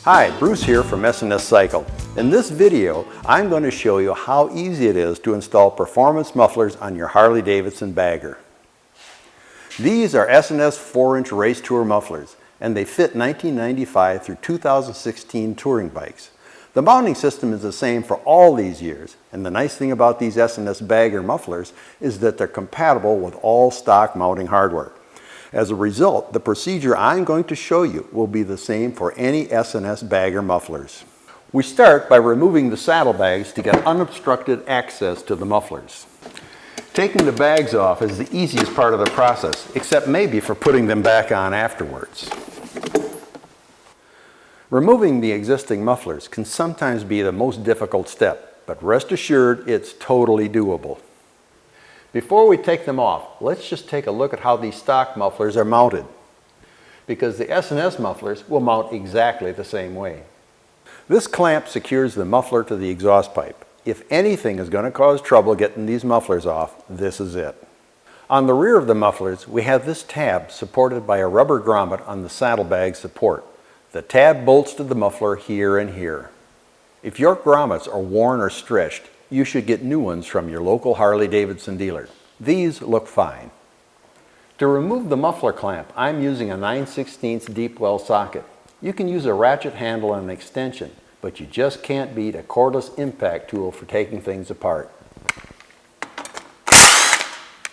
Hi, Bruce here from S&S Cycle. In this video, I'm going to show you how easy it is to install performance mufflers on your Harley-Davidson bagger. These are S&S 4-inch race tour mufflers, and they fit 1995 through 2016 touring bikes. The mounting system is the same for all these years, and the nice thing about these S&S bagger mufflers is that they're compatible with all stock mounting hardware. As a result, the procedure I'm going to show you will be the same for any S&S bagger mufflers. We start by removing the saddlebags to get unobstructed access to the mufflers. Taking the bags off is the easiest part of the process, except maybe for putting them back on afterwards. Removing the existing mufflers can sometimes be the most difficult step, but rest assured it's totally doable. Before we take them off, let's just take a look at how these stock mufflers are mounted, because the S&S mufflers will mount exactly the same way. This clamp secures the muffler to the exhaust pipe. If anything is going to cause trouble getting these mufflers off, this is it. On the rear of the mufflers, we have this tab supported by a rubber grommet on the saddlebag support. The tab bolts to the muffler here and here. If your grommets are worn or stretched, you should get new ones from your local Harley-Davidson dealer. These look fine. To remove the muffler clamp, I'm using a 9/16 deep well socket. You can use a ratchet handle and an extension, but you just can't beat a cordless impact tool for taking things apart.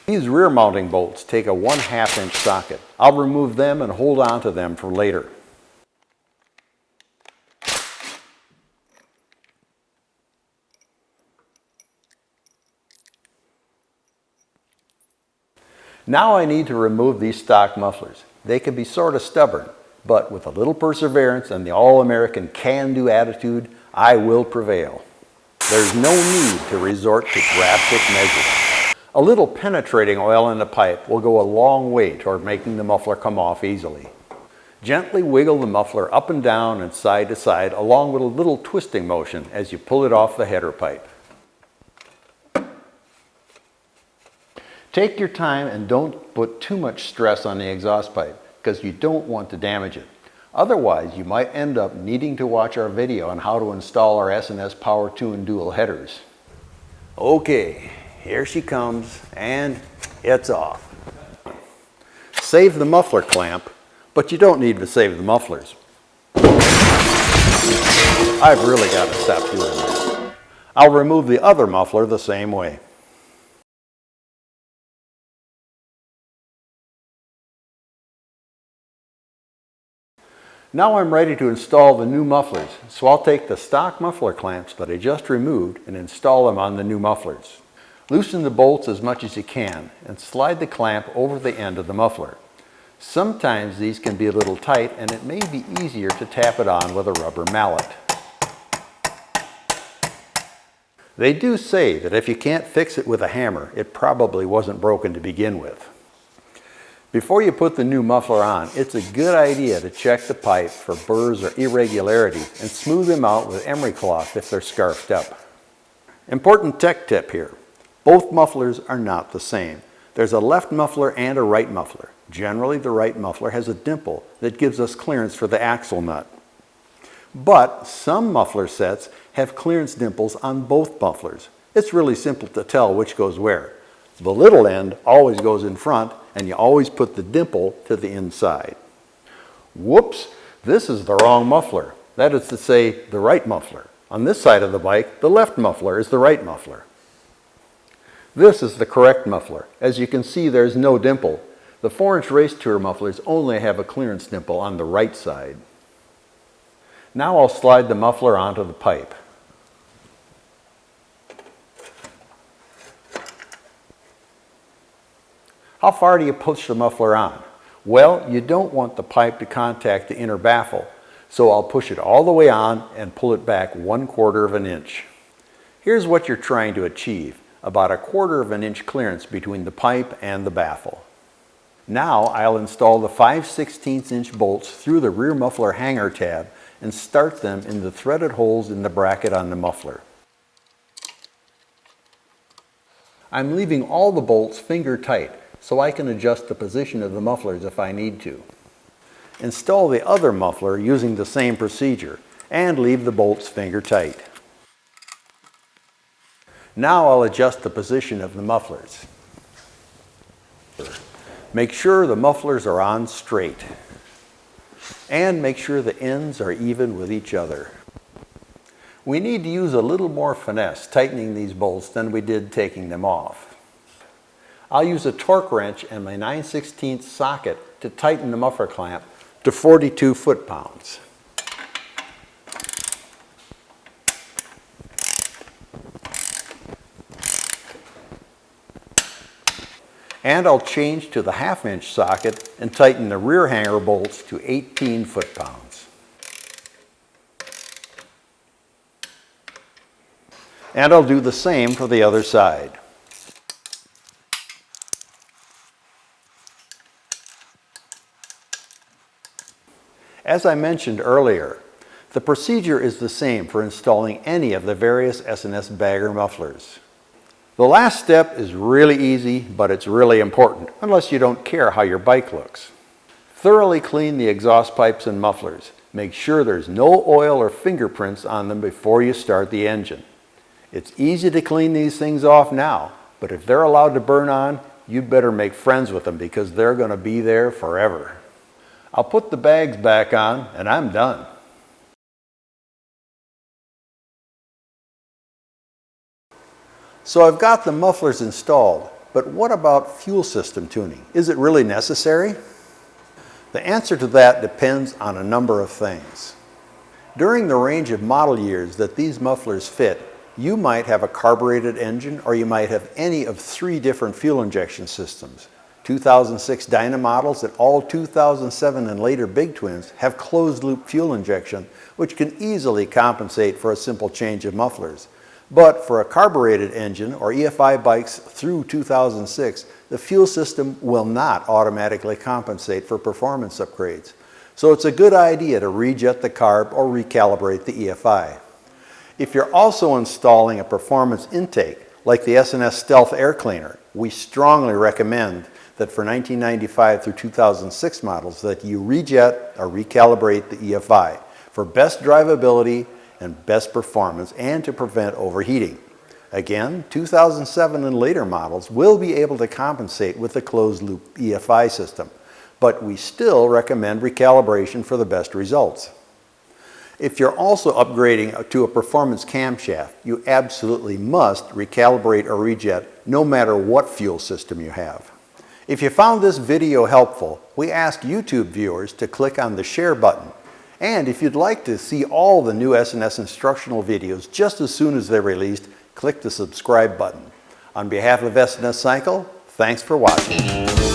These rear mounting bolts take a 1/2 inch socket. I'll remove them and hold on to them for later. Now I need to remove these stock mufflers. They can be sort of stubborn, but with a little perseverance and the all-American can-do attitude, I will prevail. There's no need to resort to drastic measures. A little penetrating oil in the pipe will go a long way toward making the muffler come off easily. Gently wiggle the muffler up and down and side to side along with a little twisting motion as you pull it off the header pipe. Take your time and don't put too much stress on the exhaust pipe because you don't want to damage it. Otherwise, you might end up needing to watch our video on how to install our S&S Power Tune dual headers. Okay, here she comes and it's off. Save the muffler clamp, but you don't need to save the mufflers. I've really got to stop doing that. I'll remove the other muffler the same way. Now I'm ready to install the new mufflers, so I'll take the stock muffler clamps that I just removed and install them on the new mufflers. Loosen the bolts as much as you can and slide the clamp over the end of the muffler. Sometimes these can be a little tight and it may be easier to tap it on with a rubber mallet. They do say that if you can't fix it with a hammer, it probably wasn't broken to begin with. Before you put the new muffler on, it's a good idea to check the pipe for burrs or irregularities and smooth them out with emery cloth if they're scarfed up. Important tech tip here. Both mufflers are not the same. There's a left muffler and a right muffler. Generally, the right muffler has a dimple that gives us clearance for the axle nut. But some muffler sets have clearance dimples on both mufflers. It's really simple to tell which goes where. The little end always goes in front, and you always put the dimple to the inside. Whoops, this is the wrong muffler. That is to say, the right muffler. On this side of the bike, the left muffler is the right muffler. This is the correct muffler. As you can see, there's no dimple. The 4-inch race tour mufflers only have a clearance dimple on the right side. Now I'll slide the muffler onto the pipe. How far do you push the muffler on? Well, you don't want the pipe to contact the inner baffle, so I'll push it all the way on and pull it back 1/4 inch. Here's what you're trying to achieve, about 1/4 inch clearance between the pipe and the baffle. Now I'll install the 5/16 inch bolts through the rear muffler hanger tab and start them in the threaded holes in the bracket on the muffler. I'm leaving all the bolts finger tight so I can adjust the position of the mufflers if I need to. Install the other muffler using the same procedure and leave the bolts finger tight. Now I'll adjust the position of the mufflers. Make sure the mufflers are on straight and make sure the ends are even with each other. We need to use a little more finesse tightening these bolts than we did taking them off. I'll use a torque wrench and my 9/16 socket to tighten the muffler clamp to 42 foot-pounds. And I'll change to the 1/2-inch socket and tighten the rear hanger bolts to 18 foot-pounds. And I'll do the same for the other side. As I mentioned earlier, the procedure is the same for installing any of the various S&S bagger mufflers. The last step is really easy, but it's really important, unless you don't care how your bike looks. Thoroughly clean the exhaust pipes and mufflers. Make sure there's no oil or fingerprints on them before you start the engine. It's easy to clean these things off now, but if they're allowed to burn on, you'd better make friends with them because they're going to be there forever. I'll put the bags back on and I'm done. So I've got the mufflers installed, but what about fuel system tuning? Is it really necessary? The answer to that depends on a number of things. During the range of model years that these mufflers fit, you might have a carbureted engine or you might have any of 3 different fuel injection systems. 2006 Dyna models and all 2007 and later Big Twins have closed-loop fuel injection, which can easily compensate for a simple change of mufflers. But for a carbureted engine or EFI bikes through 2006, the fuel system will not automatically compensate for performance upgrades. So it's a good idea to rejet the carb or recalibrate the EFI. If you're also installing a performance intake, like the S&S Stealth Air Cleaner, we strongly recommend that for 1995 through 2006 models that you rejet or recalibrate the EFI for best drivability and best performance and to prevent overheating. Again, 2007 and later models will be able to compensate with the closed-loop EFI system, but we still recommend recalibration for the best results. If you're also upgrading to a performance camshaft, you absolutely must recalibrate or rejet no matter what fuel system you have. If you found this video helpful, we ask YouTube viewers to click on the share button. And if you'd like to see all the new S&S instructional videos just as soon as they're released, click the subscribe button. On behalf of S&S Cycle, thanks for watching.